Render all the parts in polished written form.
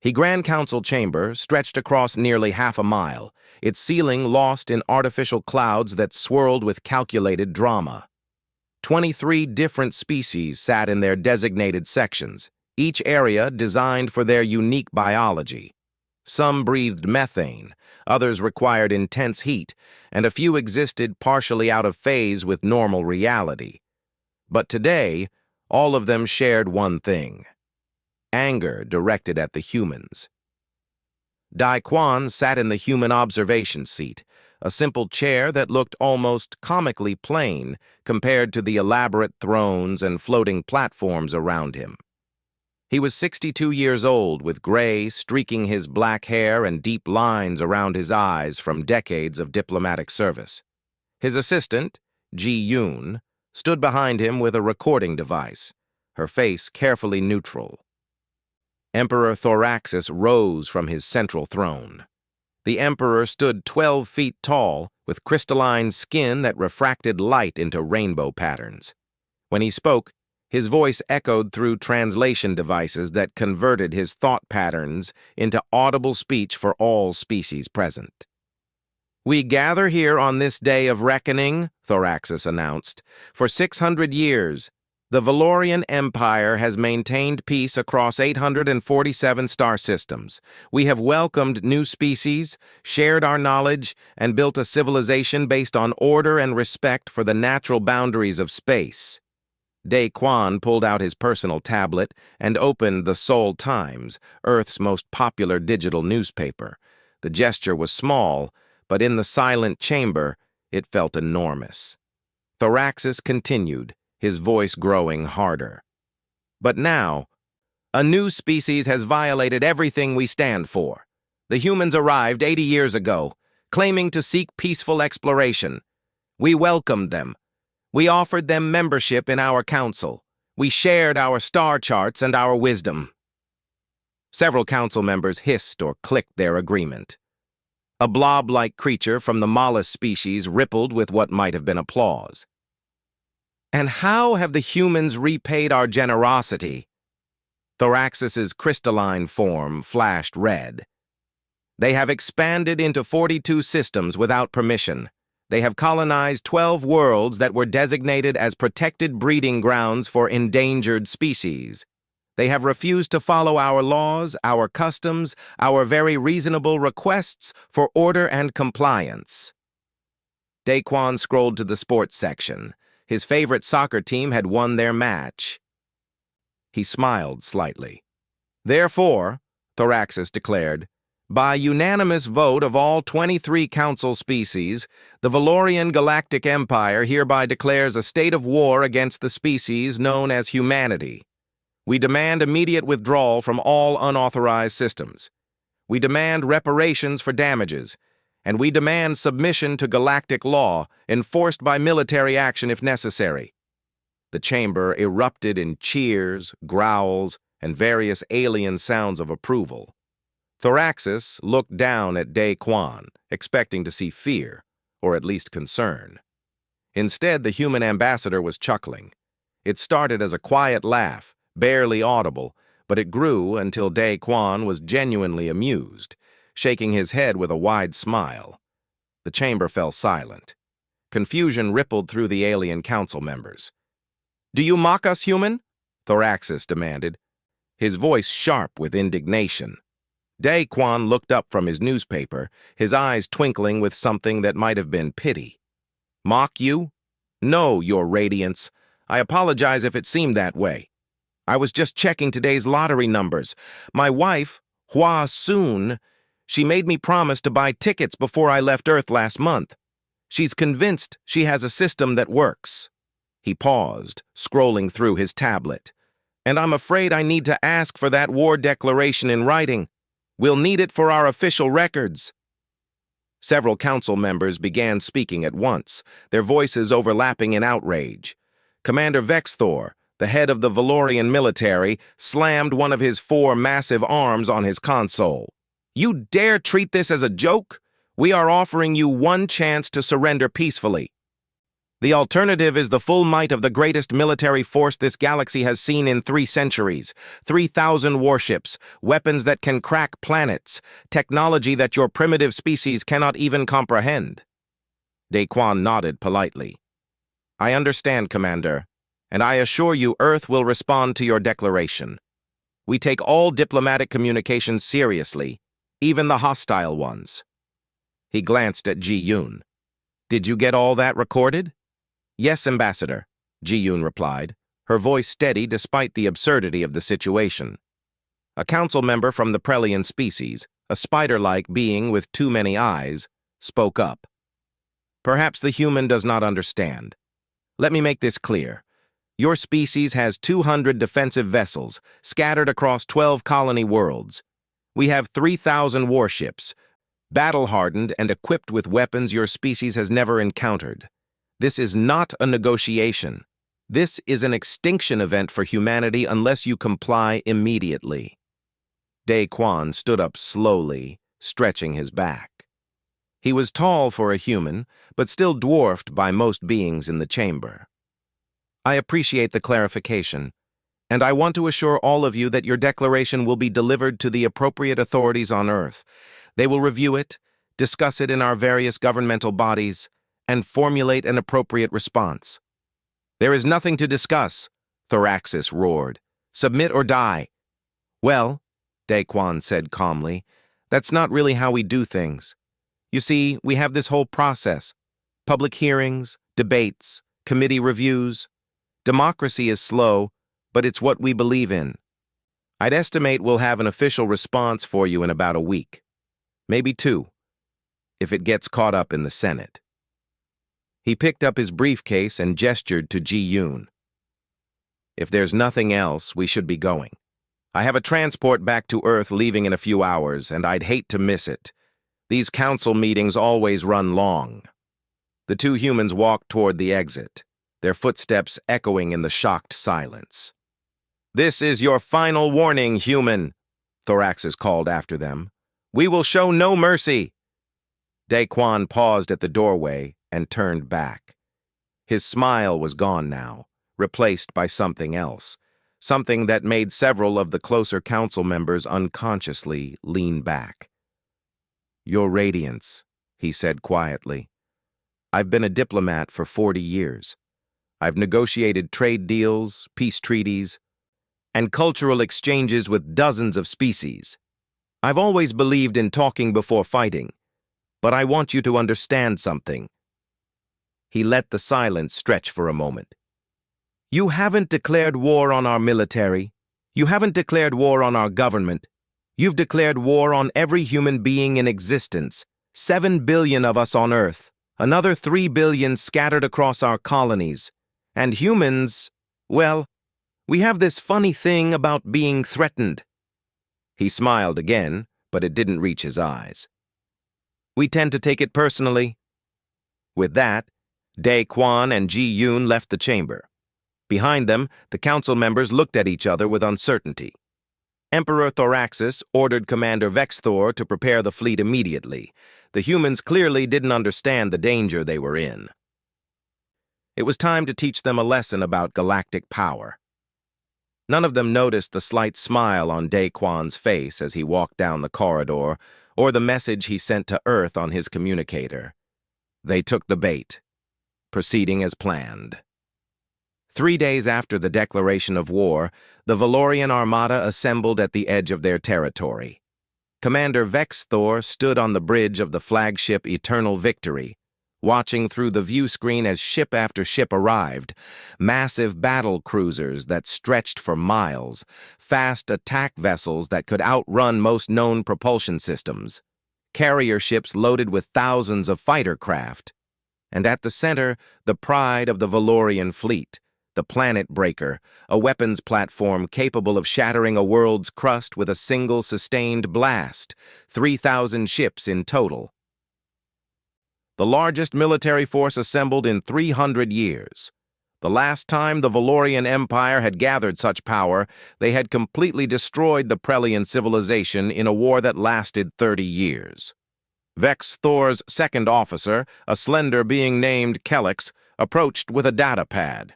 The Grand Council chamber stretched across nearly half a mile, its ceiling lost in artificial clouds that swirled with calculated drama. 23 different species sat in their designated sections, each area designed for their unique biology. Some breathed methane, others required intense heat, and a few existed partially out of phase with normal reality. But today, all of them shared one thing: anger directed at the humans. Dai Quan sat in the human observation seat, a simple chair that looked almost comically plain compared to the elaborate thrones and floating platforms around him. He was 62 years old, with gray streaking his black hair and deep lines around his eyes from decades of diplomatic service. His assistant, Ji Yoon, stood behind him with a recording device, her face carefully neutral. Emperor Thoraxis rose from his central throne. The emperor stood 12 feet tall, with crystalline skin that refracted light into rainbow patterns. When he spoke, his voice echoed through translation devices that converted his thought patterns into audible speech for all species present. "We gather here on this day of reckoning," Thoraxis announced. "For 600 years, the Valorian Empire has maintained peace across 847 star systems. We have welcomed new species, shared our knowledge, and built a civilization based on order and respect for the natural boundaries of space." Dai Quan pulled out his personal tablet and opened the Seoul Times, Earth's most popular digital newspaper. The gesture was small, but in the silent chamber, it felt enormous. Thoraxis continued, his voice growing harder. "But now, a new species has violated everything we stand for. The humans arrived 80 years ago, claiming to seek peaceful exploration. We welcomed them. We offered them membership in our council. We shared our star charts and our wisdom." Several council members hissed or clicked their agreement. A blob-like creature from the mollusk species rippled with what might have been applause. "And how have the humans repaid our generosity?" Thoraxis's crystalline form flashed red. "They have expanded into 42 systems without permission. They have colonized 12 worlds that were designated as protected breeding grounds for endangered species. They have refused to follow our laws, our customs, our very reasonable requests for order and compliance." Dai Quan scrolled to the sports section. His favorite soccer team had won their match. He smiled slightly. "Therefore," Thoraxis declared, "by unanimous vote of all 23 council species, the Valorian Galactic Empire hereby declares a state of war against the species known as humanity. We demand immediate withdrawal from all unauthorized systems. We demand reparations for damages, and we demand submission to galactic law, enforced by military action if necessary." The chamber erupted in cheers, growls, and various alien sounds of approval. Thoraxis looked down at Dai Quan, expecting to see fear, or at least concern. Instead, the human ambassador was chuckling. It started as a quiet laugh, barely audible, but it grew until Dai Quan was genuinely amused, shaking his head with a wide smile. The chamber fell silent. Confusion rippled through the alien council members. "Do you mock us, human?" Thoraxis demanded, his voice sharp with indignation. Dai Quan looked up from his newspaper, his eyes twinkling with something that might have been pity. "Mock you? No, Your Radiance. I apologize if it seemed that way. I was just checking today's lottery numbers. My wife, Hua Soon, she made me promise to buy tickets before I left Earth last month. She's convinced she has a system that works." He paused, scrolling through his tablet. "And I'm afraid I need to ask for that war declaration in writing. We'll need it for our official records." Several council members began speaking at once, their voices overlapping in outrage. Commander Vexthor, the head of the Valorian military, slammed one of his 4 massive arms on his console. "You dare treat this as a joke? We are offering you one chance to surrender peacefully." The alternative is the full might of the greatest military force this galaxy has seen in 3 centuries. 3,000 warships, weapons that can crack planets, technology that your primitive species cannot even comprehend. Daquan nodded politely. I understand, Commander, and I assure you Earth will respond to your declaration. We take all diplomatic communications seriously, even the hostile ones. He glanced at Ji-Yoon. Did you get all that recorded? Yes, Ambassador, Ji-Yoon replied, her voice steady despite the absurdity of the situation. A council member from the Prelian species, a spider-like being with too many eyes, spoke up. Perhaps the human does not understand. Let me make this clear. Your species has 200 defensive vessels scattered across 12 colony worlds. We have 3,000 warships, battle-hardened and equipped with weapons your species has never encountered. This is not a negotiation. This is an extinction event for humanity unless you comply immediately. Daquan stood up slowly, stretching his back. He was tall for a human, but still dwarfed by most beings in the chamber. I appreciate the clarification, and I want to assure all of you that your declaration will be delivered to the appropriate authorities on Earth. They will review it, discuss it in our various governmental bodies, and formulate an appropriate response. There is nothing to discuss, Thoraxis roared. Submit or die. Well, Daquan said calmly, that's not really how we do things. You see, we have this whole process. Public hearings, debates, committee reviews. Democracy is slow, but it's what we believe in. I'd estimate we'll have an official response for you in about a week. Maybe 2, if it gets caught up in the Senate. He picked up his briefcase and gestured to Ji-Yoon. If there's nothing else, we should be going. I have a transport back to Earth leaving in a few hours, and I'd hate to miss it. These council meetings always run long. The 2 humans walked toward the exit, their footsteps echoing in the shocked silence. This is your final warning, human, Thoraxis called after them. We will show no mercy. Daquan paused at the doorway and turned back. His smile was gone now, replaced by something else, something that made several of the closer council members unconsciously lean back. Your Radiance, he said quietly. I've been a diplomat for 40 years. I've negotiated trade deals, peace treaties, and cultural exchanges with dozens of species. I've always believed in talking before fighting, but I want you to understand something. He let the silence stretch for a moment. You haven't declared war on our military. You haven't declared war on our government. You've declared war on every human being in existence, 7 billion of us on Earth, another 3 billion scattered across our colonies. And humans, well, we have this funny thing about being threatened. He smiled again, but it didn't reach his eyes. We tend to take it personally. With that, Daquan and Ji-Yoon left the chamber. Behind them, the council members looked at each other with uncertainty. Emperor Thoraxis ordered Commander Vexthor to prepare the fleet immediately. The humans clearly didn't understand the danger they were in. It was time to teach them a lesson about galactic power. None of them noticed the slight smile on Daquan's face as he walked down the corridor, or the message he sent to Earth on his communicator. They took the bait, proceeding as planned. 3 days after the declaration of war, the Valorian armada assembled at the edge of their territory. Commander Vexthor stood on the bridge of the flagship Eternal Victory, watching through the view screen as ship after ship arrived, massive battle cruisers that stretched for miles, fast attack vessels that could outrun most known propulsion systems, carrier ships loaded with thousands of fighter craft, and at the center, the pride of the Valorian fleet, the Planet Breaker, a weapons platform capable of shattering a world's crust with a single sustained blast, 3,000 ships in total. The largest military force assembled in 300 years. The last time the Valorian Empire had gathered such power, they had completely destroyed the Prelian civilization in a war that lasted 30 years. Vexthor's second officer, a slender being named Kellex, approached with a data pad.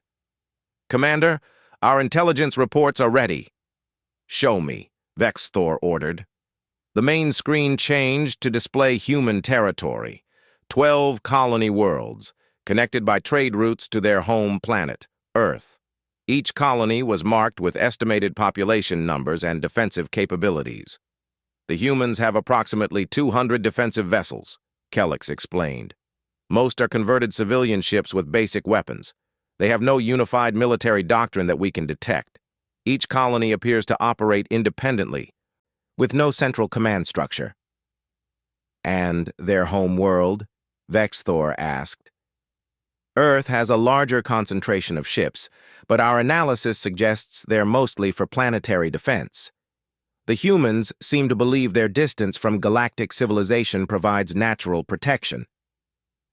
"Commander, our intelligence reports are ready." "Show me," Vexthor ordered. The main screen changed to display human territory, 12 colony worlds, connected by trade routes to their home planet, Earth. Each colony was marked with estimated population numbers and defensive capabilities. "The humans have approximately 200 defensive vessels," Kellix explained. "Most are converted civilian ships with basic weapons. They have no unified military doctrine that we can detect. Each colony appears to operate independently, with no central command structure." "And their home world?" Vexthor asked. "Earth has a larger concentration of ships, but our analysis suggests they're mostly for planetary defense. The humans seem to believe their distance from galactic civilization provides natural protection.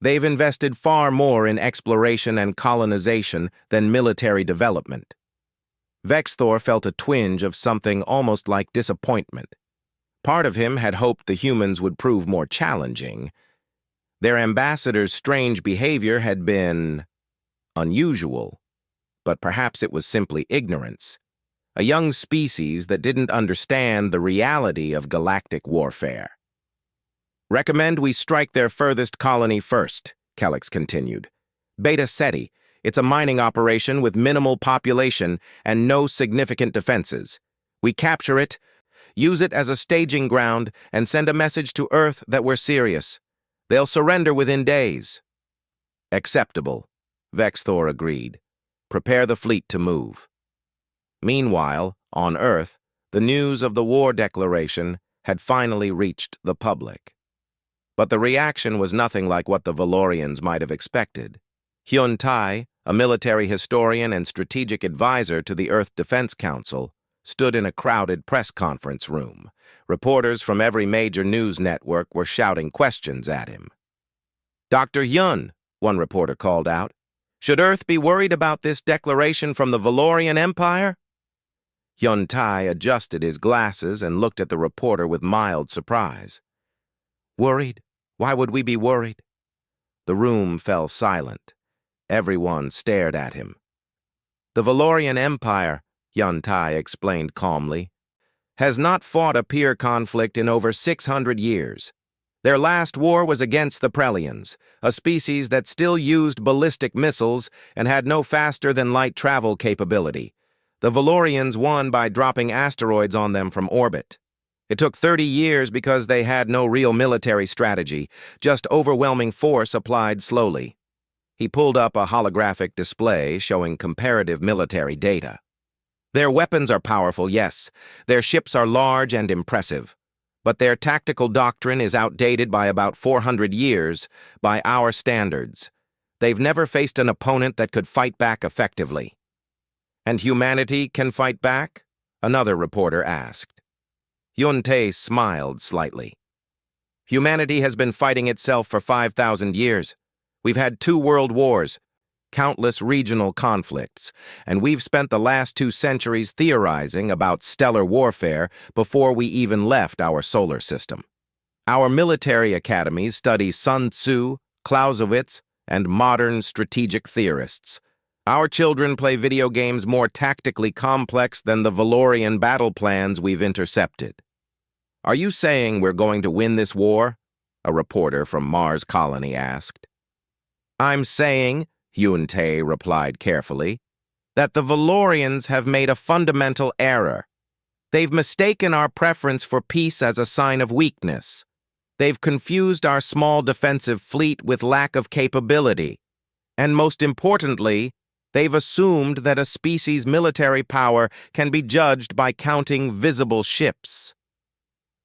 They've invested far more in exploration and colonization than military development." Vexthor felt a twinge of something almost like disappointment. Part of him had hoped the humans would prove more challenging. Their ambassador's strange behavior had been unusual, but perhaps it was simply ignorance. A young species that didn't understand the reality of galactic warfare. "Recommend we strike their furthest colony first," Kellix continued. "Beta Ceti. It's a mining operation with minimal population and no significant defenses. We capture it, use it as a staging ground, and send a message to Earth that we're serious. They'll surrender within days." "Acceptable," Vexthor agreed. "Prepare the fleet to move." Meanwhile, on Earth, the news of the war declaration had finally reached the public. But the reaction was nothing like what the Valorians might have expected. Hyun Tai, a military historian and strategic advisor to the Earth Defense Council, stood in a crowded press conference room. Reporters from every major news network were shouting questions at him. "Dr. Hyun," one reporter called out, "should Earth be worried about this declaration from the Valorian Empire?" Hyun Tai adjusted his glasses and looked at the reporter with mild surprise. "Worried? Why would we be worried?" The room fell silent. Everyone stared at him. "The Valorian Empire," Hyun Tai explained calmly, "has not fought a peer conflict in over 600 years. Their last war was against the Prelians, a species that still used ballistic missiles and had no faster-than-light travel capability. The Valorians won by dropping asteroids on them from orbit. It took 30 years because they had no real military strategy, just overwhelming force applied slowly." He pulled up a holographic display showing comparative military data. "Their weapons are powerful, yes. Their ships are large and impressive. But their tactical doctrine is outdated by about 400 years by our standards. They've never faced an opponent that could fight back effectively." "And humanity can fight back?" another reporter asked. Hyun Tai smiled slightly. "Humanity has been fighting itself for 5,000 years. We've had 2 world wars, countless regional conflicts, and we've spent the last 2 centuries theorizing about stellar warfare before we even left our solar system. Our military academies study Sun Tzu, Clausewitz, and modern strategic theorists. Our children play video games more tactically complex than the Valorian battle plans we've intercepted." "Are you saying we're going to win this war?" a reporter from Mars Colony asked. "I'm saying," Hyun Tai replied carefully, "that the Valorians have made a fundamental error. They've mistaken our preference for peace as a sign of weakness. They've confused our small defensive fleet with lack of capability. And most importantly, they've assumed that a species' military power can be judged by counting visible ships."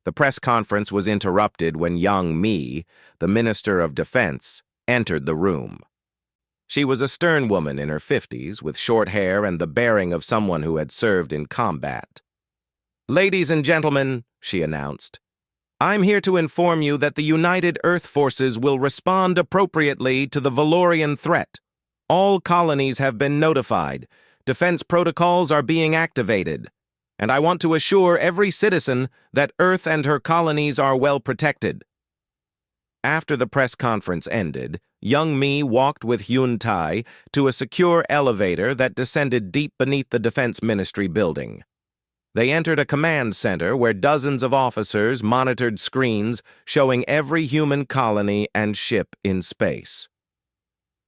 The press conference was interrupted when young Mi, the Minister of Defense, entered the room. She was a stern woman in her 50s, with short hair and the bearing of someone who had served in combat. "Ladies and gentlemen," she announced, "I'm here to inform you that the United Earth Forces will respond appropriately to the Valorian threat. All colonies have been notified. Defense protocols are being activated. And I want to assure every citizen that Earth and her colonies are well protected." After the press conference ended, young Mi walked with Hyun Tai to a secure elevator that descended deep beneath the Defense Ministry building. They entered a command center where dozens of officers monitored screens showing every human colony and ship in space.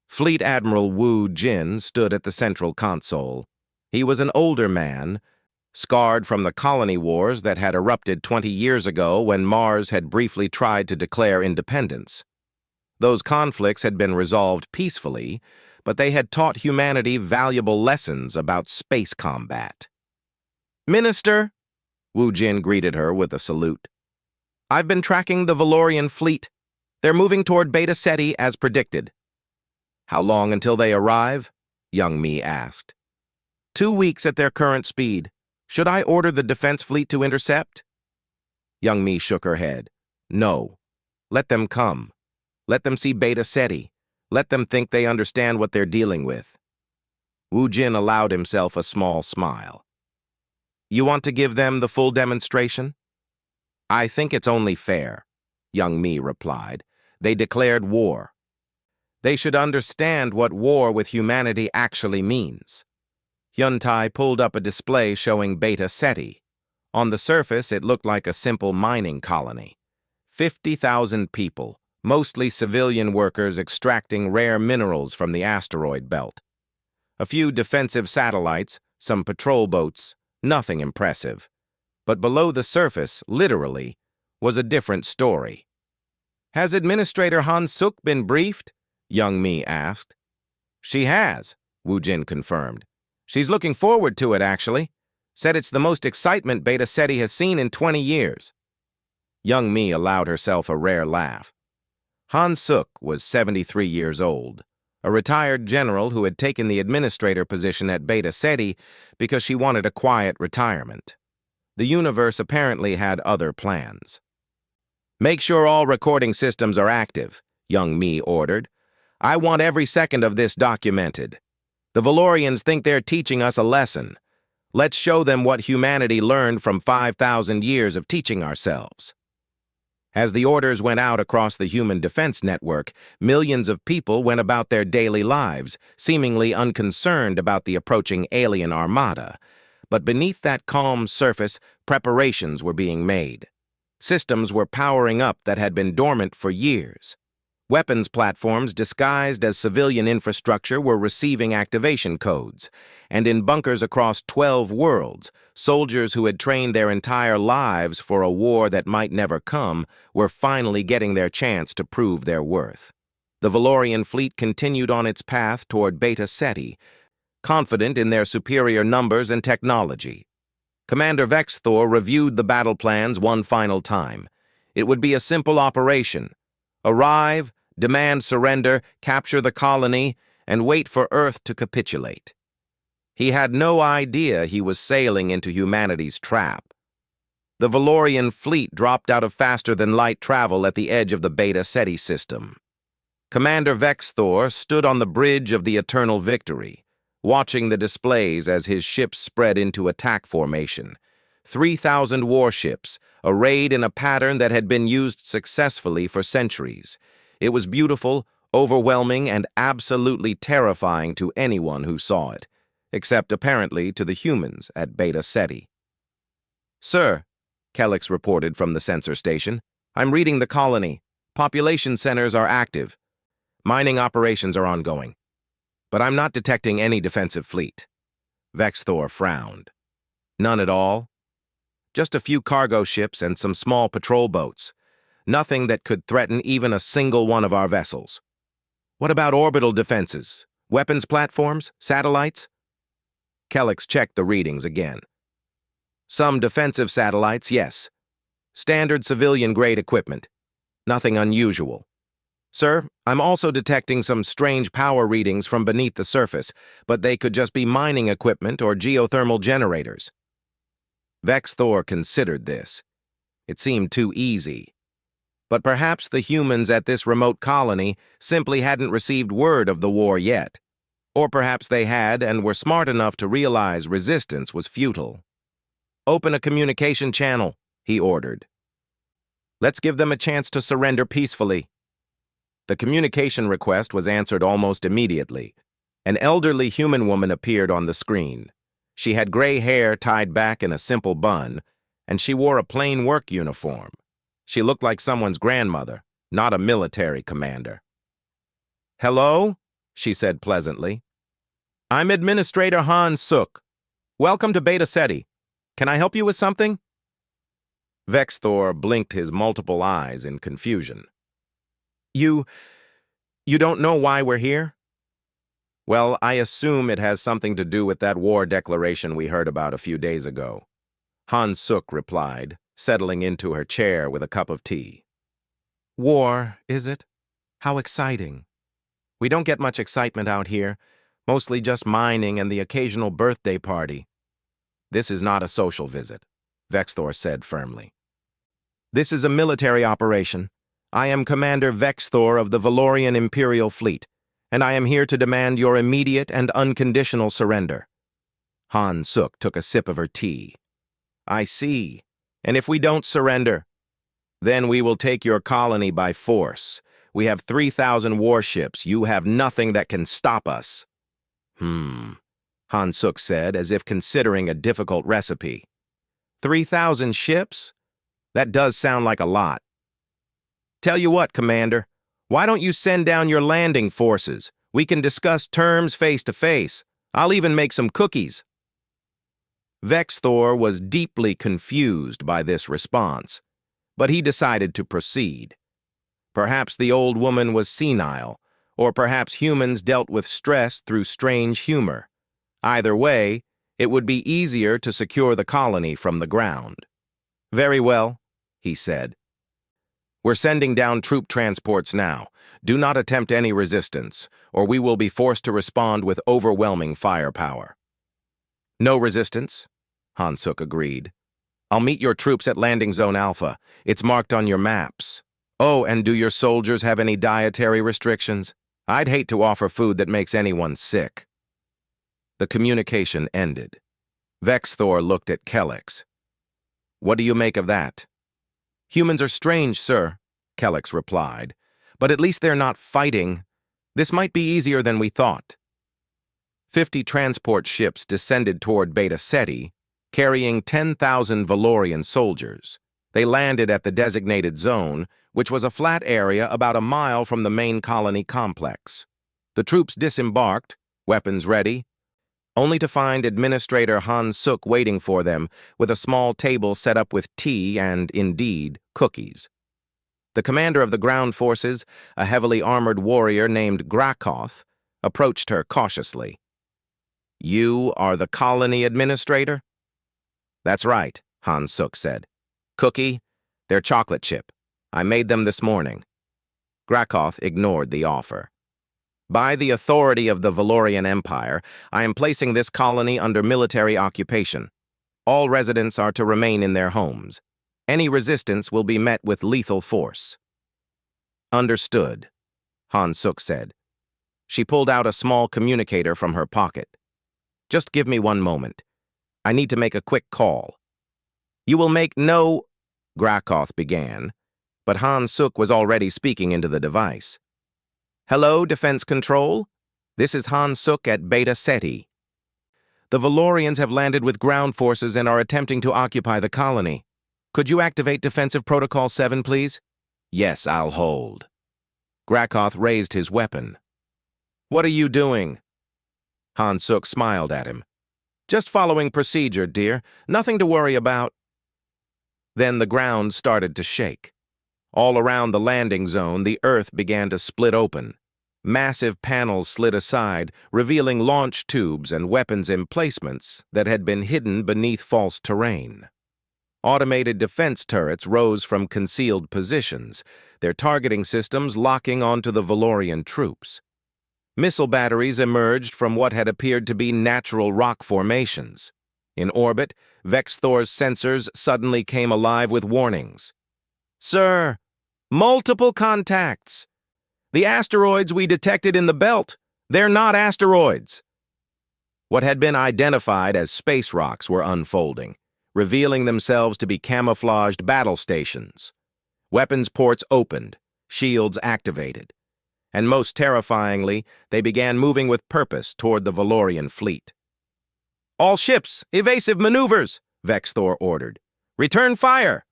Fleet Admiral Wu Jin stood at the central console. He was an older man, scarred from the colony wars that had erupted 20 years ago when Mars had briefly tried to declare independence. Those conflicts had been resolved peacefully, but they had taught humanity valuable lessons about space combat. "Minister," Wu Jin greeted her with a salute. "I've been tracking the Valorian fleet. They're moving toward Beta Ceti as predicted." "How long until they arrive?" young Mi asked. 2 weeks at their current speed. Should I order the defense fleet to intercept?" Young Mi shook her head. "No. Let them come. Let them see Beta Ceti. Let them think they understand what they're dealing with." Wu Jin allowed himself a small smile. "You want to give them the full demonstration?" "I think it's only fair," young Mi replied. "They declared war. They should understand what war with humanity actually means." Hyun Tai pulled up a display showing Beta Ceti. On the surface, it looked like a simple mining colony. 50,000 people, mostly civilian workers extracting rare minerals from the asteroid belt. A few defensive satellites, some patrol boats, nothing impressive. But below the surface, literally, was a different story. "Has Administrator Han Suk been briefed?" young Mi asked. "She has," Wu Jin confirmed. "She's looking forward to it, actually. Said it's the most excitement Beta Ceti has seen in 20 years. Young Mi allowed herself a rare laugh. Han Suk was 73 years old, a retired general who had taken the administrator position at Beta Ceti because she wanted a quiet retirement. The universe apparently had other plans. "Make sure all recording systems are active," young Mi ordered. "I want every second of this documented. The Valorians think they're teaching us a lesson. Let's show them what humanity learned from 5,000 years of teaching ourselves." As the orders went out across the human defense network, millions of people went about their daily lives, seemingly unconcerned about the approaching alien armada. But beneath that calm surface, preparations were being made. Systems were powering up that had been dormant for years. Weapons platforms disguised as civilian infrastructure were receiving activation codes, and in bunkers across 12 worlds, soldiers who had trained their entire lives for a war that might never come were finally getting their chance to prove their worth. The Valorian fleet continued on its path toward Beta Ceti, confident in their superior numbers and technology. Commander Vexthor reviewed the battle plans one final time. It would be a simple operation. Arrive, demand surrender, capture the colony, and wait for Earth to capitulate. He had no idea he was sailing into humanity's trap. The Valorian fleet dropped out of faster-than-light travel at the edge of the Beta Ceti system. Commander Vexthor stood on the bridge of the Eternal Victory, watching the displays as his ships spread into attack formation. 3,000 warships, arrayed in a pattern that had been used successfully for centuries. It was beautiful, overwhelming, and absolutely terrifying to anyone who saw it, except apparently to the humans at Beta Ceti. "Sir," Kellex reported from the sensor station, "I'm reading the colony. Population centers are active. Mining operations are ongoing. But I'm not detecting any defensive fleet." Vexthor frowned. "None at all?" "Just a few cargo ships and some small patrol boats. Nothing that could threaten even a single one of our vessels." "What about orbital defenses? Weapons platforms? Satellites?" Kellex checked the readings again. "Some defensive satellites, yes. Standard civilian-grade equipment. Nothing unusual. Sir, I'm also detecting some strange power readings from beneath the surface, but they could just be mining equipment or geothermal generators." Vexthor considered this. It seemed too easy. But perhaps the humans at this remote colony simply hadn't received word of the war yet. Or perhaps they had and were smart enough to realize resistance was futile. "Open a communication channel," he ordered. "Let's give them a chance to surrender peacefully," The communication request was answered almost immediately. An elderly human woman appeared on the screen. She had gray hair tied back in a simple bun, and she wore a plain work uniform. She looked like someone's grandmother, not a military commander. "Hello?" she said pleasantly. "I'm Administrator Han Suk. Welcome to Beta Ceti. Can I help you with something?" Vexthor blinked his multiple eyes in confusion. You don't know why we're here?" "Well, I assume it has something to do with that war declaration we heard about a few days ago," Han Suk replied, settling into her chair with a cup of tea. "War, is it? How exciting. We don't get much excitement out here, mostly just mining and the occasional birthday party." "This is not a social visit," Vexthor said firmly. "This is a military operation. I am Commander Vexthor of the Valorian Imperial Fleet, and I am here to demand your immediate and unconditional surrender." Han Suk took a sip of her tea. "I see. And if we don't surrender, then we will take your colony by force. We have 3,000 warships. You have nothing that can stop us." Han Suk said, as if considering a difficult recipe. 3,000 ships? That does sound like a lot. "Tell you what, Commander, why don't you send down your landing forces? We can discuss terms face to face. I'll even make some cookies." Vexthor was deeply confused by this response, but he decided to proceed. Perhaps the old woman was senile, or perhaps humans dealt with stress through strange humor. Either way, it would be easier to secure the colony from the ground. "Very well," he said. "We're sending down troop transports now. Do not attempt any resistance, or we will be forced to respond with overwhelming firepower." "No resistance," Han Suk agreed. "I'll meet your troops at Landing Zone Alpha. It's marked on your maps. Oh, and do your soldiers have any dietary restrictions? I'd hate to offer food that makes anyone sick." The communication ended. Vexthor looked at Kellex. "What do you make of that?" "Humans are strange, sir," Kellex replied. "But at least they're not fighting. This might be easier than we thought." 50 transport ships descended toward Beta Ceti, carrying 10,000 Valorian soldiers. They landed at the designated zone, which was a flat area about a mile from the main colony complex. The troops disembarked, weapons ready, only to find Administrator Han Suk waiting for them with a small table set up with tea and, indeed, cookies. The commander of the ground forces, a heavily armored warrior named Grakoth, approached her cautiously. "You are the colony administrator?" "That's right," Han Suk said. "Cookie? They're chocolate chip. I made them this morning." Grakoth ignored the offer. "By the authority of the Valorian Empire, I am placing this colony under military occupation. All residents are to remain in their homes. Any resistance will be met with lethal force." "Understood," Han Suk said. She pulled out a small communicator from her pocket. "Just give me one moment. I need to make a quick call." "You will make no—" Grakoth began, but Han Suk was already speaking into the device. "Hello, Defense Control? This is Han Suk at Beta Ceti. The Valorians have landed with ground forces and are attempting to occupy the colony. Could you activate Defensive Protocol 7, please?" "Yes, I'll hold." Grakoth raised his weapon. "What are you doing?" Han Suk smiled at him. "Just following procedure, dear. Nothing to worry about." Then the ground started to shake. All around the landing zone, the earth began to split open. Massive panels slid aside, revealing launch tubes and weapons emplacements that had been hidden beneath false terrain. Automated defense turrets rose from concealed positions, their targeting systems locking onto the Valorian troops. Missile batteries emerged from what had appeared to be natural rock formations. In orbit, Vexthor's sensors suddenly came alive with warnings. "Sir, multiple contacts. The asteroids we detected in the belt, they're not asteroids." What had been identified as space rocks were unfolding, revealing themselves to be camouflaged battle stations. Weapons ports opened, shields activated. and most terrifyingly, they began moving with purpose toward the Valorian fleet. "All ships, evasive maneuvers!" Vexthor ordered. "Return fire!"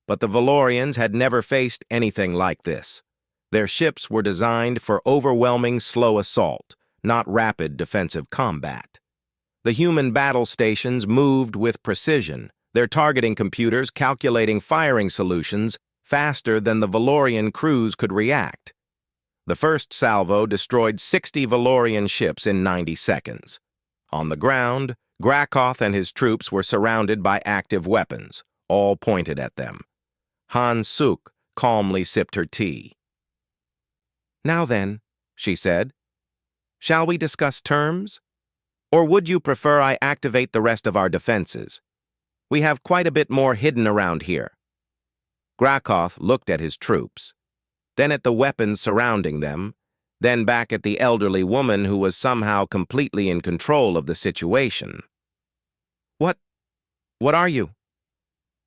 But the Valorians had never faced anything like this. Their ships were designed for overwhelming slow assault, not rapid defensive combat. The human battle stations moved with precision, their targeting computers calculating firing solutions faster than the Valorian crews could react. The first salvo destroyed 60 Valorian ships in 90 seconds. On the ground, Grakoth and his troops were surrounded by active weapons, all pointed at them. Han Suk calmly sipped her tea. "Now then," she said, "shall we discuss terms? Or would you prefer I activate the rest of our defenses? We have quite a bit more hidden around here." Grakoth looked at his troops, then at the weapons surrounding them, then back at the elderly woman who was somehow completely in control of the situation. What are you?"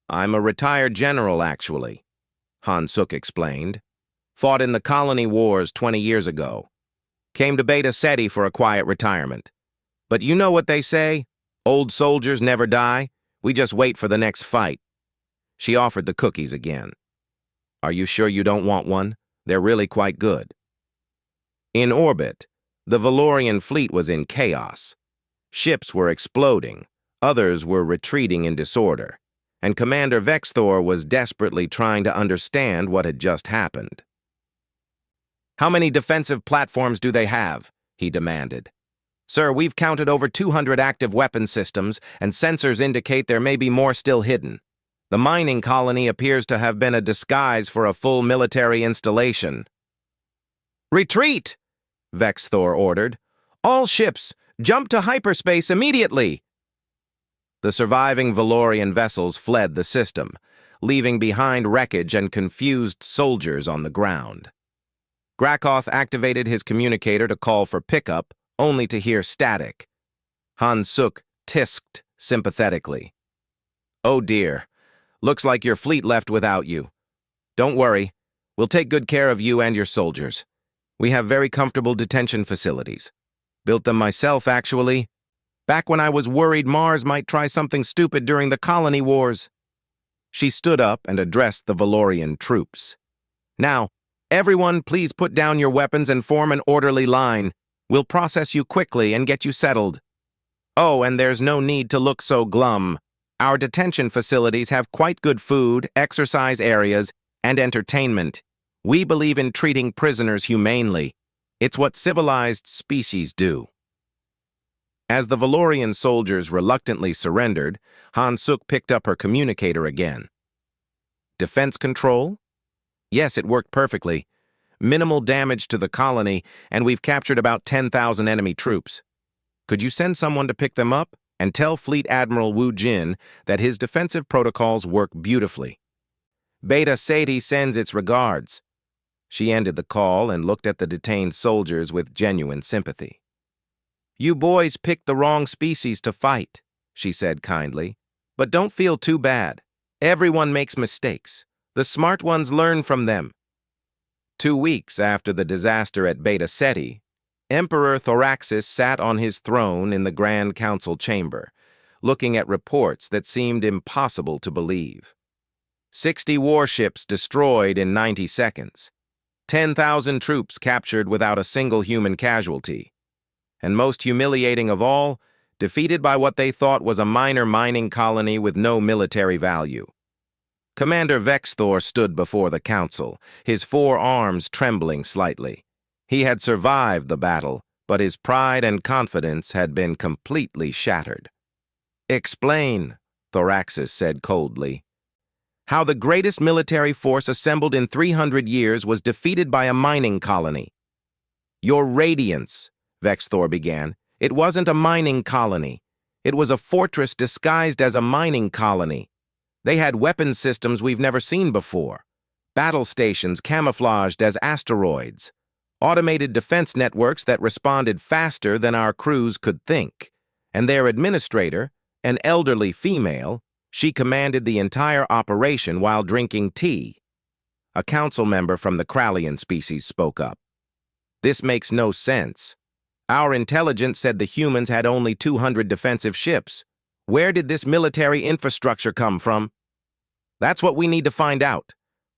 "I'm a retired general, actually," Han Suk explained. "Fought in the colony wars 20 years ago. Came to Beta Ceti for a quiet retirement. But you know what they say? Old soldiers never die. We just wait for the next fight." She offered the cookies again. "Are you sure you don't want one? They're really quite good." In orbit, the Valorian fleet was in chaos. Ships were exploding, others were retreating in disorder, and Commander Vexthor was desperately trying to understand what had just happened. "How many defensive platforms do they have?" he demanded. "Sir, we've counted over 200 active weapon systems, and sensors indicate there may be more still hidden. The mining colony appears to have been a disguise for a full military installation." "Retreat!" Vexthor ordered. "All ships, jump to hyperspace immediately!" The surviving Valorian vessels fled the system, leaving behind wreckage and confused soldiers on the ground. Grakoth activated his communicator to call for pickup, only to hear static. Han Suk tisked sympathetically. "Oh dear, looks like your fleet left without you. Don't worry, we'll take good care of you and your soldiers. We have very comfortable detention facilities. Built them myself, actually. Back when I was worried Mars might try something stupid during the colony wars." She stood up and addressed the Valorian troops. "Now, everyone please put down your weapons and form an orderly line. We'll process you quickly and get you settled. Oh, and there's no need to look so glum. Our detention facilities have quite good food, exercise areas, and entertainment. We believe in treating prisoners humanely. It's what civilized species do." As the Valorian soldiers reluctantly surrendered, Han Suk picked up her communicator again. "Defense control?" "Yes, it worked perfectly. Minimal damage to the colony, and we've captured about 10,000 enemy troops. Could you send someone to pick them up and tell Fleet Admiral Wu Jin that his defensive protocols work beautifully? Beta Ceti sends its regards." She ended the call and looked at the detained soldiers with genuine sympathy. "You boys picked the wrong species to fight," she said kindly. "But don't feel too bad. Everyone makes mistakes. The smart ones learn from them." 2 weeks after the disaster at Beta Ceti, Emperor Thoraxis sat on his throne in the Grand Council chamber, looking at reports that seemed impossible to believe. 60 warships destroyed in 90 seconds. 10,000 troops captured without a single human casualty. And most humiliating of all, defeated by what they thought was a minor mining colony with no military value. Commander Vexthor stood before the council, his 4 arms trembling slightly. He had survived the battle, but his pride and confidence had been completely shattered. "Explain," Thoraxis said coldly, "how the greatest military force assembled in 300 years was defeated by a mining colony." "Your Radiance," Vexthor began. "It wasn't a mining colony. It was a fortress disguised as a mining colony. They had weapon systems we've never seen before. Battle stations camouflaged as asteroids. Automated defense networks that responded faster than our crews could think. And their administrator, an elderly female, she commanded the entire operation while drinking tea." A council member from the Krallian species spoke up. This makes no sense. Our intelligence said the humans had only 200 defensive ships. Where did this military infrastructure come from? That's what we need to find out,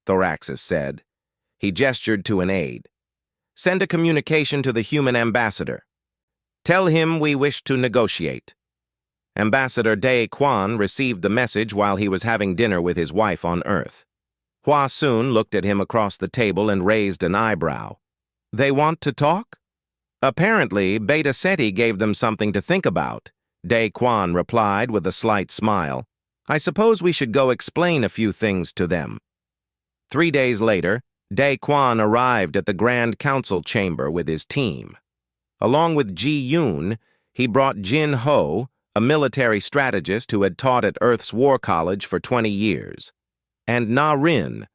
Thoraxis said. He gestured to an aide. Send a communication to the human ambassador. Tell him we wish to negotiate. Ambassador Day Quan received the message while he was having dinner with his wife on Earth. Hua Sun looked at him across the table and raised an eyebrow. They want to talk? Apparently, Beta Ceti gave them something to think about, Day Quan replied with a slight smile. I suppose we should go explain a few things to them. 3 days later, Day Quan arrived at the Grand Council chamber with his team. Along with Ji Yoon, he brought Jin Ho, a military strategist who had taught at Earth's War College for 20 years, and Na Rin,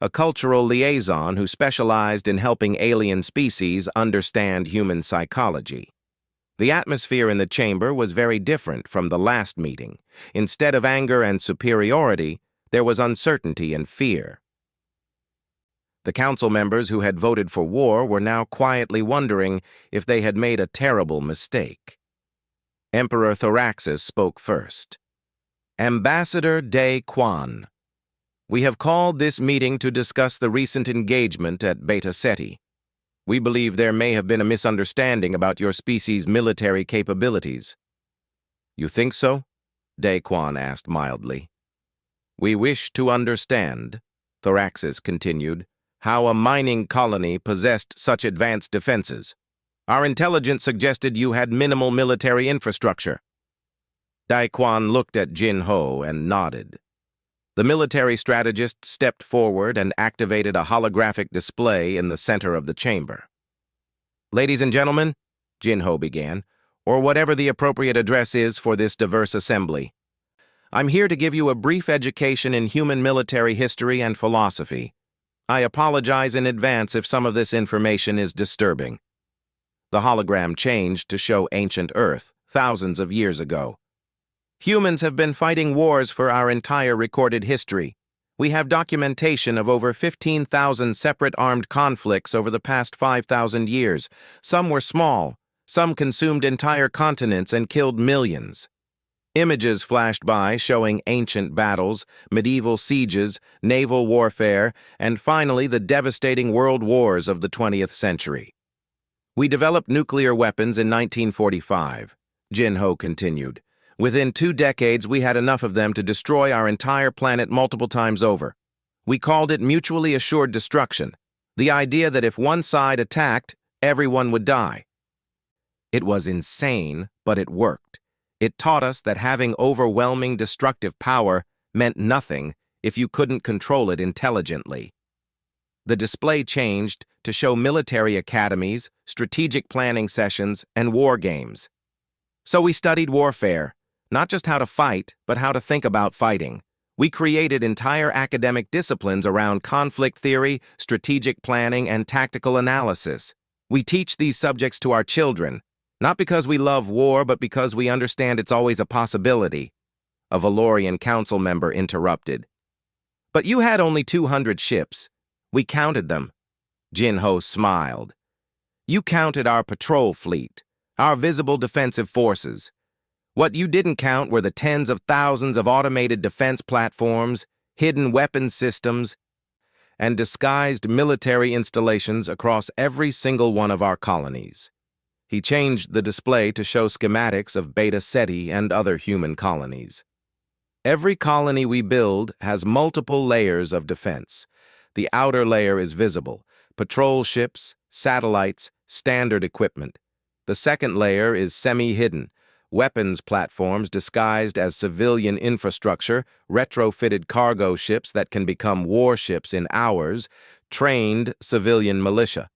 a cultural liaison who specialized in helping alien species understand human psychology. The atmosphere in the chamber was very different from the last meeting. Instead of anger and superiority, there was uncertainty and fear. The council members who had voted for war were now quietly wondering if they had made a terrible mistake. Emperor Thoraxis spoke first. Ambassador Day Quan, we have called this meeting to discuss the recent engagement at Beta Ceti. We believe there may have been a misunderstanding about your species' military capabilities. You think so? Day Quan asked mildly. We wish to understand, Thoraxis continued, how a mining colony possessed such advanced defenses. Our intelligence suggested you had minimal military infrastructure. Day Quan looked at Jin Ho and nodded. The military strategist stepped forward and activated a holographic display in the center of the chamber. Ladies and gentlemen, Jin Ho began, or whatever the appropriate address is for this diverse assembly. I'm here to give you a brief education in human military history and philosophy. I apologize in advance if some of this information is disturbing. The hologram changed to show ancient Earth, thousands of years ago. Humans have been fighting wars for our entire recorded history. We have documentation of over 15,000 separate armed conflicts over the past 5,000 years. Some were small, some consumed entire continents and killed millions. Images flashed by showing ancient battles, medieval sieges, naval warfare, and finally the devastating world wars of the 20th century. We developed nuclear weapons in 1945, Jin Ho continued. Within 2 decades, we had enough of them to destroy our entire planet multiple times over. We called it mutually assured destruction, the idea that if one side attacked, everyone would die. It was insane, but it worked. It taught us that having overwhelming destructive power meant nothing if you couldn't control it intelligently. The display changed to show military academies, strategic planning sessions, and war games. So we studied warfare. Not just how to fight, but how to think about fighting. We created entire academic disciplines around conflict theory, strategic planning, and tactical analysis. We teach these subjects to our children, not because we love war, but because we understand it's always a possibility. A Valorian council member interrupted. But you had only 200 ships. We counted them. Jin Ho smiled. You counted our patrol fleet, our visible defensive forces. What you didn't count were the tens of thousands of automated defense platforms, hidden weapons systems, and disguised military installations across every single one of our colonies. He changed the display to show schematics of Beta Ceti and other human colonies. Every colony we build has multiple layers of defense. The outer layer is visible: patrol ships, satellites, standard equipment. The second layer is semi-hidden: weapons platforms disguised as civilian infrastructure, retrofitted cargo ships that can become warships in hours, trained civilian militia.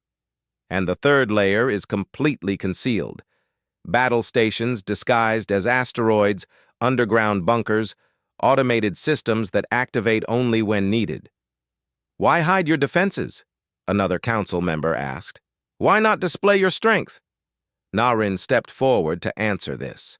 And the third layer is completely concealed: battle stations disguised as asteroids, underground bunkers, automated systems that activate only when needed. Why hide your defenses? Another council member asked. Why not display your strength? Na Rin stepped forward to answer this.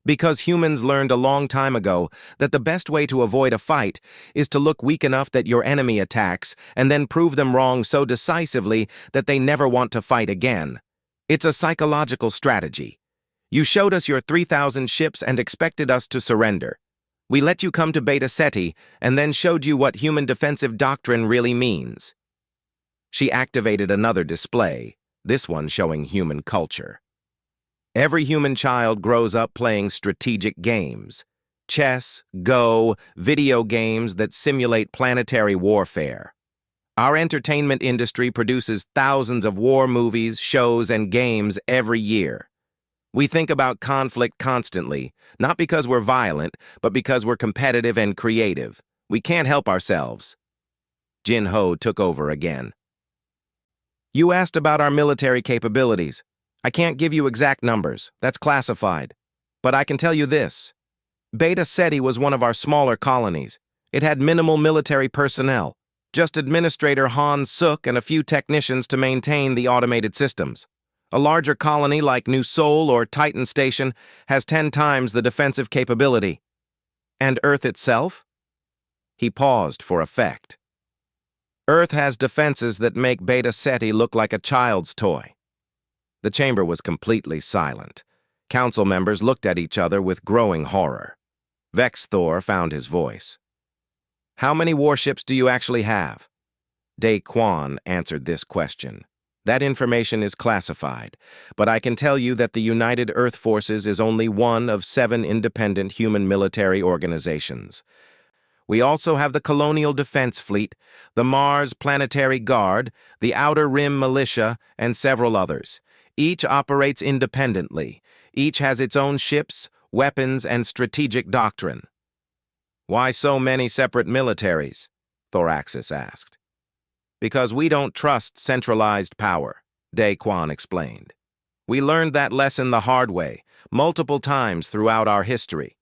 Because humans learned a long time ago that the best way to avoid a fight is to look weak enough that your enemy attacks and then prove them wrong so decisively that they never want to fight again. It's a psychological strategy. You showed us your 3,000 ships and expected us to surrender. We let you come to Beta Ceti and then showed you what human defensive doctrine really means. She activated another display, this one showing human culture. Every human child grows up playing strategic games. Chess, Go, video games that simulate planetary warfare. Our entertainment industry produces thousands of war movies, shows, and games every year. We think about conflict constantly, not because we're violent, but because we're competitive and creative. We can't help ourselves. Jin Ho took over again. You asked about our military capabilities. I can't give you exact numbers, that's classified. But I can tell you this. Beta Ceti was one of our smaller colonies. It had minimal military personnel, just Administrator Han Suk and a few technicians to maintain the automated systems. A larger colony like New Seoul or Titan Station has 10 times the defensive capability. And Earth itself? He paused for effect. Earth has defenses that make Beta Ceti look like a child's toy. The chamber was completely silent. Council members looked at each other with growing horror. Vex Thor found his voice. How many warships do you actually have? Dae Kwon answered this question. That information is classified, but I can tell you that the United Earth Forces is only one of 7 independent human military organizations. We also have the Colonial Defense Fleet, the Mars Planetary Guard, the Outer Rim Militia, and several others. Each operates independently. Each has its own ships, weapons, and strategic doctrine. Why so many separate militaries? Thoraxis asked. Because we don't trust centralized power, Dae Kwon explained. We learned that lesson the hard way, multiple times throughout our history.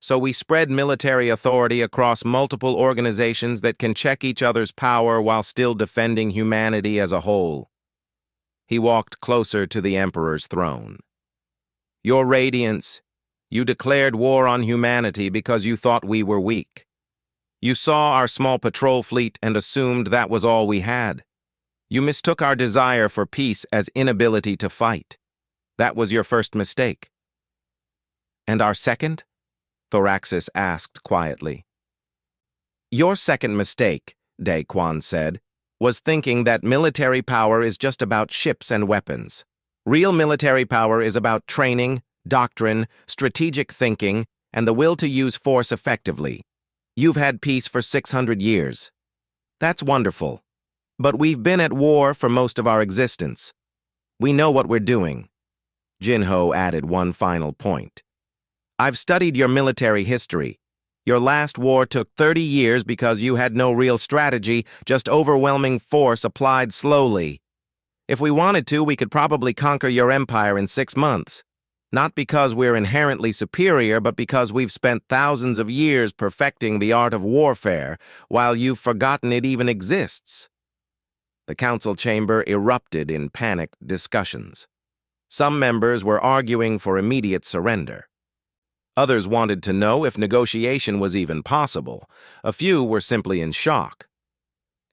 So we spread military authority across multiple organizations that can check each other's power while still defending humanity as a whole. He walked closer to the Emperor's throne. Your Radiance, you declared war on humanity because you thought we were weak. You saw our small patrol fleet and assumed that was all we had. You mistook our desire for peace as inability to fight. That was your first mistake. And our second? Thoraxis asked quietly. Your second mistake, Dae Kwon said, was thinking that military power is just about ships and weapons. Real military power is about training, doctrine, strategic thinking, and the will to use force effectively. You've had peace for 600 years. That's wonderful. But we've been at war for most of our existence. We know what we're doing. Jin Ho added one final point. I've studied your military history. Your last war took 30 years because you had no real strategy, just overwhelming force applied slowly. If we wanted to, we could probably conquer your empire in 6 months. Not because we're inherently superior, but because we've spent thousands of years perfecting the art of warfare, while you've forgotten it even exists. The council chamber erupted in panicked discussions. Some members were arguing for immediate surrender. Others wanted to know if negotiation was even possible. A few were simply in shock.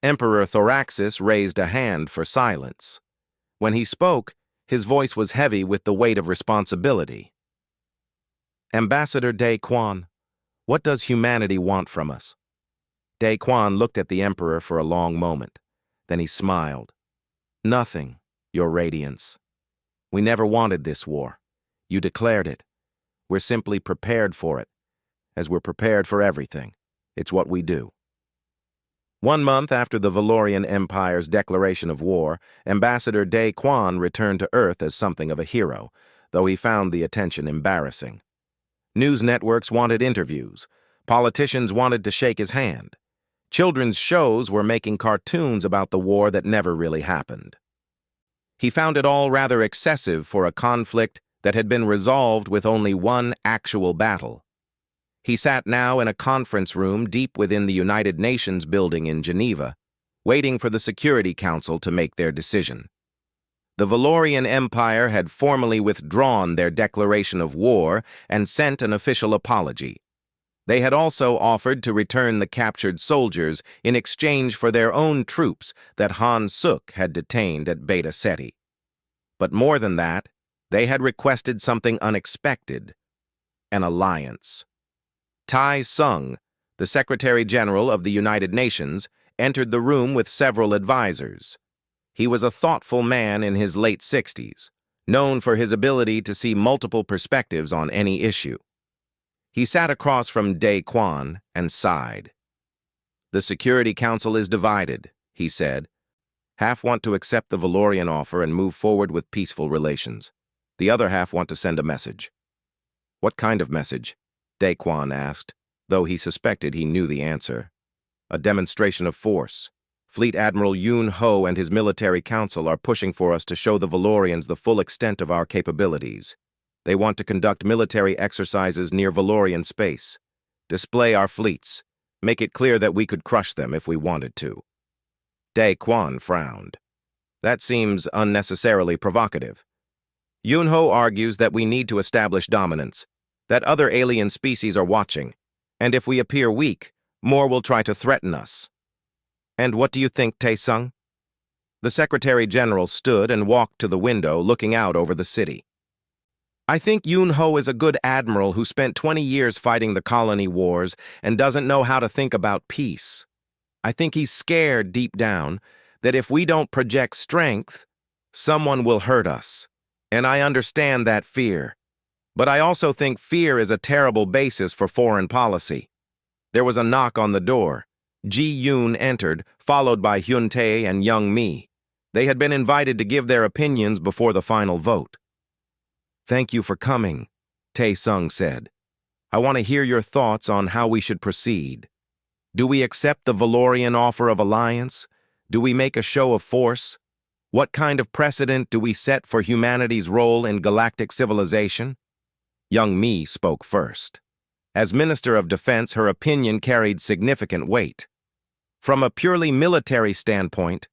Emperor Thoraxis raised a hand for silence. When he spoke, his voice was heavy with the weight of responsibility. Ambassador Dae Kwon, what does humanity want from us? Dae Kwon looked at the Emperor for a long moment. Then he smiled. Nothing, Your Radiance. We never wanted this war. You declared it. We're simply prepared for it, as we're prepared for everything. It's what we do. 1 month after the Valorian Empire's declaration of war, Ambassador Dae Kwon returned to Earth as something of a hero, though he found the attention embarrassing. News networks wanted interviews. Politicians wanted to shake his hand. Children's shows were making cartoons about the war that never really happened. He found it all rather excessive for a conflict that had been resolved with only one actual battle. He sat now in a conference room deep within the United Nations building in Geneva, waiting for the Security Council to make their decision. The Valorian Empire had formally withdrawn their declaration of war and sent an official apology. They had also offered to return the captured soldiers in exchange for their own troops that Han Suk had detained at Beta Ceti. But more than that, they had requested something unexpected: an alliance. Tai Sung, the Secretary General of the United Nations, entered the room with several advisors. He was a thoughtful man in his late 60s, known for his ability to see multiple perspectives on any issue. He sat across from Dae Kwan and sighed. "The Security Council is divided," he said. "Half want to accept the Valorian offer and move forward with peaceful relations. The other half want to send a message." "What kind of message?" Dae Kwan asked, though he suspected he knew the answer. "A demonstration of force. Fleet Admiral Yoon Ho and his military council are pushing for us to show the Valorians the full extent of our capabilities. They want to conduct military exercises near Valorian space, display our fleets, make it clear that we could crush them if we wanted to." Dae Kwan frowned. "That seems unnecessarily provocative. Yoon Ho argues that we need to establish dominance, that other alien species are watching, and if we appear weak, more will try to threaten us." "And what do you think, Tae Sung?" The Secretary General stood and walked to the window, looking out over the city. "I think Yoon Ho is a good admiral who spent 20 years fighting the colony wars and doesn't know how to think about peace. I think he's scared deep down that if we don't project strength, someone will hurt us. And I understand that fear. But I also think fear is a terrible basis for foreign policy." There was a knock on the door. Ji Yoon entered, followed by Hyun Tae and Young Mi. They had been invited to give their opinions before the final vote. "Thank you for coming," Tae Sung said. "I want to hear your thoughts on how we should proceed. Do we accept the Valorian offer of alliance? Do we make a show of force? What kind of precedent do we set for humanity's role in galactic civilization?" Young Mi spoke first. As Minister of Defense, her opinion carried significant weight. "From a purely military standpoint,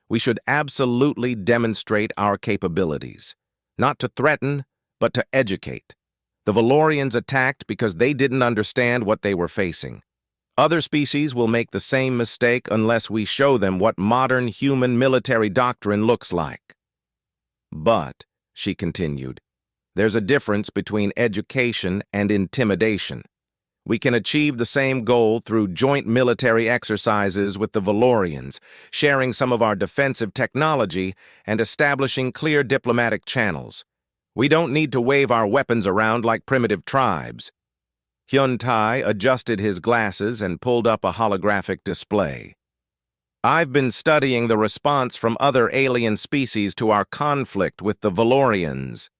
we should absolutely demonstrate our capabilities. Not to threaten, but to educate. The Valorians attacked because they didn't understand what they were facing. Other species will make the same mistake unless we show them what modern human military doctrine looks like. But," she continued, "there's a difference between education and intimidation. We can achieve the same goal through joint military exercises with the Valorians, sharing some of our defensive technology and establishing clear diplomatic channels. We don't need to wave our weapons around like primitive tribes." Hyun Tae adjusted his glasses and pulled up a holographic display. "I've been studying the response from other alien species to our conflict with the Valorians.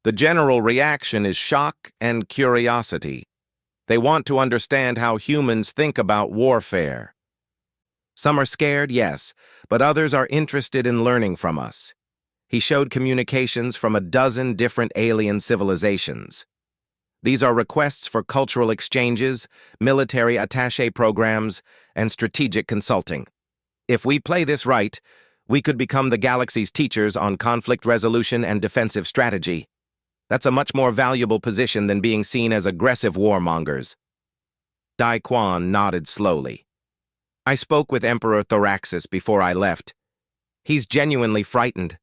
The general reaction is shock and curiosity. They want to understand how humans think about warfare. Some are scared, yes, but others are interested in learning from us." He showed communications from a dozen different alien civilizations. "These are requests for cultural exchanges, military attaché programs, and strategic consulting. If we play this right, we could become the galaxy's teachers on conflict resolution and defensive strategy. That's a much more valuable position than being seen as aggressive warmongers." Dae Kwan nodded slowly. "I spoke with Emperor Thoraxis before I left. He's genuinely frightened,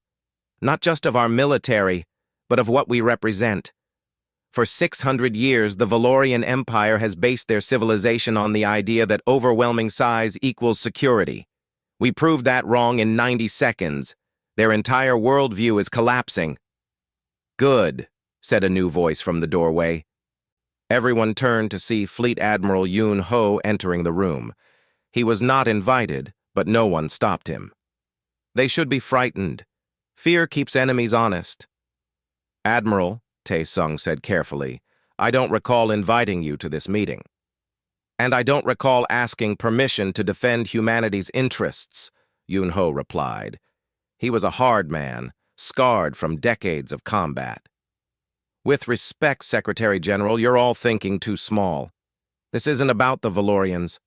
not just of our military, but of what we represent. For 600 years, the Valorian Empire has based their civilization on the idea that overwhelming size equals security. We proved that wrong in 90 seconds. Their entire worldview is collapsing." "Good," said a new voice from the doorway. Everyone turned to see Fleet Admiral Yoon Ho entering the room. He was not invited, but no one stopped him. "They should be frightened. Fear keeps enemies honest." "Admiral," Tae Sung said carefully, "I don't recall inviting you to this meeting. And I don't recall asking permission to defend humanity's interests," Yoon Ho replied. He was a hard man, scarred from decades of combat. "With respect, Secretary General, you're all thinking too small. This isn't about the Valorians.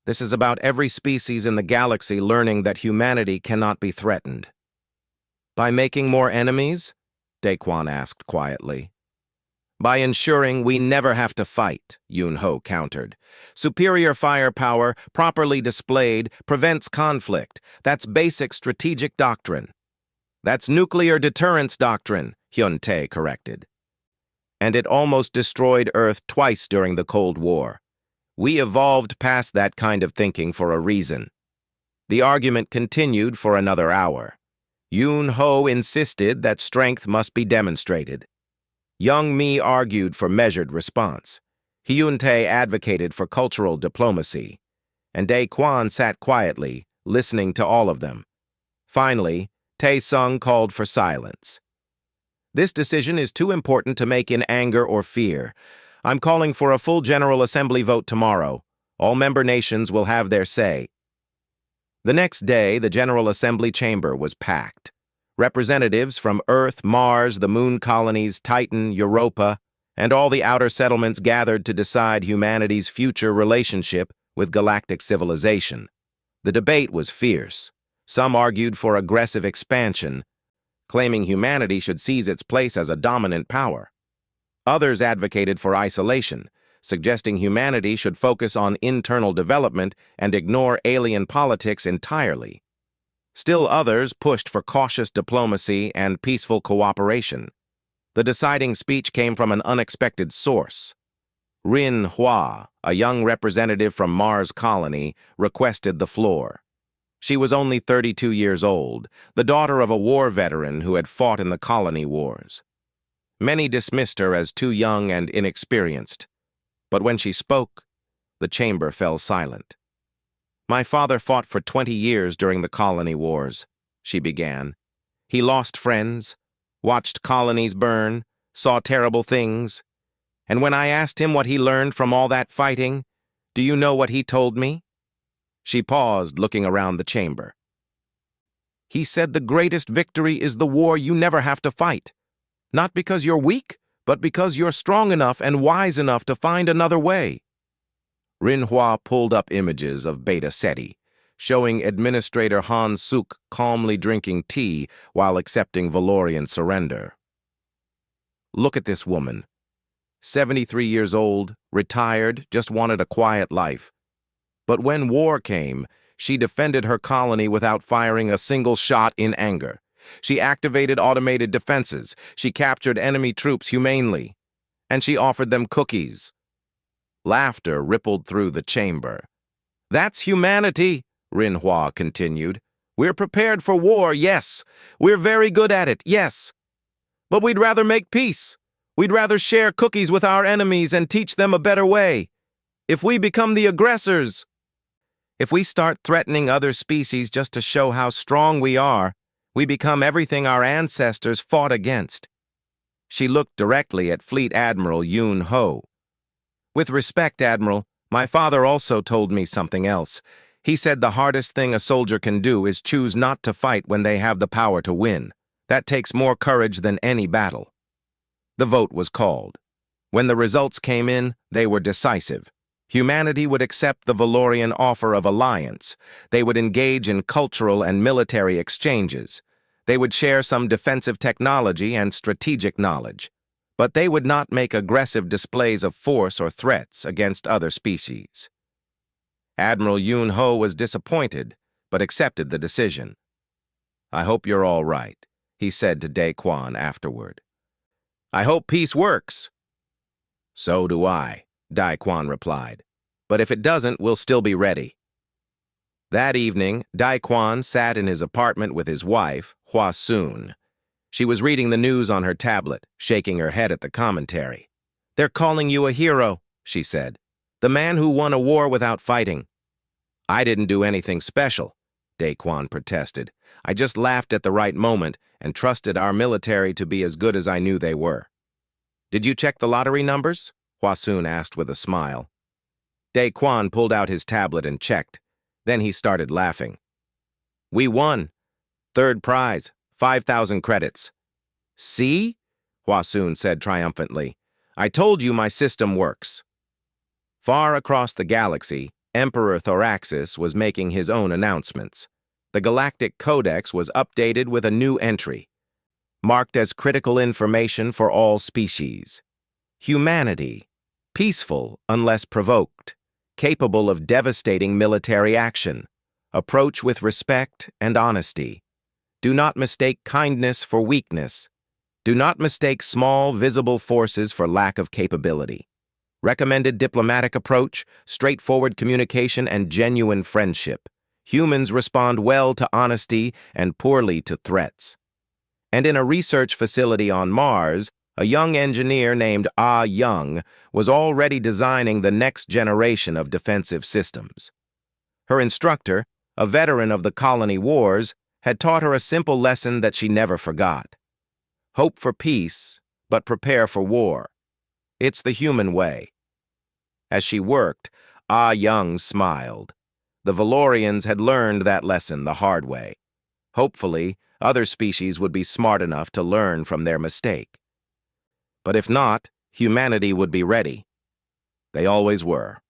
This is about every species in the galaxy learning that humanity cannot be threatened." By making more enemies? Daquan asked quietly. By ensuring we never have to fight, Yun-Ho countered. Superior firepower, properly displayed, prevents conflict. That's basic strategic doctrine. That's nuclear deterrence doctrine, Hyun-Tae corrected. And it almost destroyed Earth twice during the Cold War. We evolved past that kind of thinking for a reason. The argument continued for another hour. Yun-Ho insisted that strength must be demonstrated. Young Mi argued for measured response. Hyun-Tae advocated for cultural diplomacy. And Daquan sat quietly, listening to all of them. Finally, Tae-sung called for silence. This decision is too important to make in anger or fear. I'm calling for a full General Assembly vote tomorrow. All member nations will have their say. The next day, the General Assembly chamber was packed. Representatives from Earth, Mars, the Moon colonies, Titan, Europa, and all the outer settlements gathered to decide humanity's future relationship with galactic civilization. The debate was fierce. Some argued for aggressive expansion, claiming humanity should seize its place as a dominant power. Others advocated for isolation, suggesting humanity should focus on internal development and ignore alien politics entirely. Still others pushed for cautious diplomacy and peaceful cooperation. The deciding speech came from an unexpected source. Rin Hua, a young representative from Mars colony, requested the floor. She was only 32 years old, the daughter of a war veteran who had fought in the colony wars. Many dismissed her as too young and inexperienced, but when she spoke, the chamber fell silent. My father fought for 20 years during the colony wars, she began. He lost friends, watched colonies burn, saw terrible things. And when I asked him what he learned from all that fighting, do you know what he told me? She paused, looking around the chamber. He said the greatest victory is the war you never have to fight. Not because you're weak, but because you're strong enough and wise enough to find another way. Rinhua pulled up images of Beta Ceti, showing Administrator Han Suk calmly drinking tea while accepting Valorian surrender. Look at this woman. 73 years old, retired, just wanted a quiet life. But when war came, she defended her colony without firing a single shot in anger. She activated automated defenses. She captured enemy troops humanely. And she offered them cookies. Laughter rippled through the chamber. That's humanity, Rinhua continued. We're prepared for war, yes. We're very good at it, yes. But we'd rather make peace. We'd rather share cookies with our enemies and teach them a better way. If we become the aggressors, if we start threatening other species just to show how strong we are, we become everything our ancestors fought against. She looked directly at Fleet Admiral Yun-Ho. With respect, Admiral, my father also told me something else. He said the hardest thing a soldier can do is choose not to fight when they have the power to win. That takes more courage than any battle. The vote was called. When the results came in, they were decisive. Humanity would accept the Valorian offer of alliance. They would engage in cultural and military exchanges. They would share some defensive technology and strategic knowledge. But they would not make aggressive displays of force or threats against other species. Admiral Yun-Ho was disappointed, but accepted the decision. I hope you're all right, he said to Daquan afterward. I hope peace works. So do I, Daquan replied. But if it doesn't, we'll still be ready. That evening, Daquan sat in his apartment with his wife, Hwa Soon. She was reading the news on her tablet, shaking her head at the commentary. They're calling you a hero, she said. The man who won a war without fighting. I didn't do anything special, Daquan protested. I just laughed at the right moment and trusted our military to be as good as I knew they were. Did you check the lottery numbers? Hwa Soon asked with a smile. Daquan pulled out his tablet and checked. Then he started laughing. We won. Third prize. 5,000 credits. See? Hwa Soon said triumphantly. I told you my system works. Far across the galaxy, Emperor Thoraxis was making his own announcements. The Galactic Codex was updated with a new entry, marked as critical information for all species. Humanity, peaceful unless provoked, capable of devastating military action. Approach with respect and honesty. Do not mistake kindness for weakness. Do not mistake small, visible forces for lack of capability. Recommended diplomatic approach, straightforward communication, and genuine friendship. Humans respond well to honesty and poorly to threats. And in a research facility on Mars, a young engineer named Young was already designing the next generation of defensive systems. Her instructor, a veteran of the colony wars, had taught her a simple lesson that she never forgot. Hope for peace, but prepare for war. It's the human way. As she worked, Young smiled. The Valorians had learned that lesson the hard way. Hopefully, other species would be smart enough to learn from their mistake. But if not, humanity would be ready. They always were.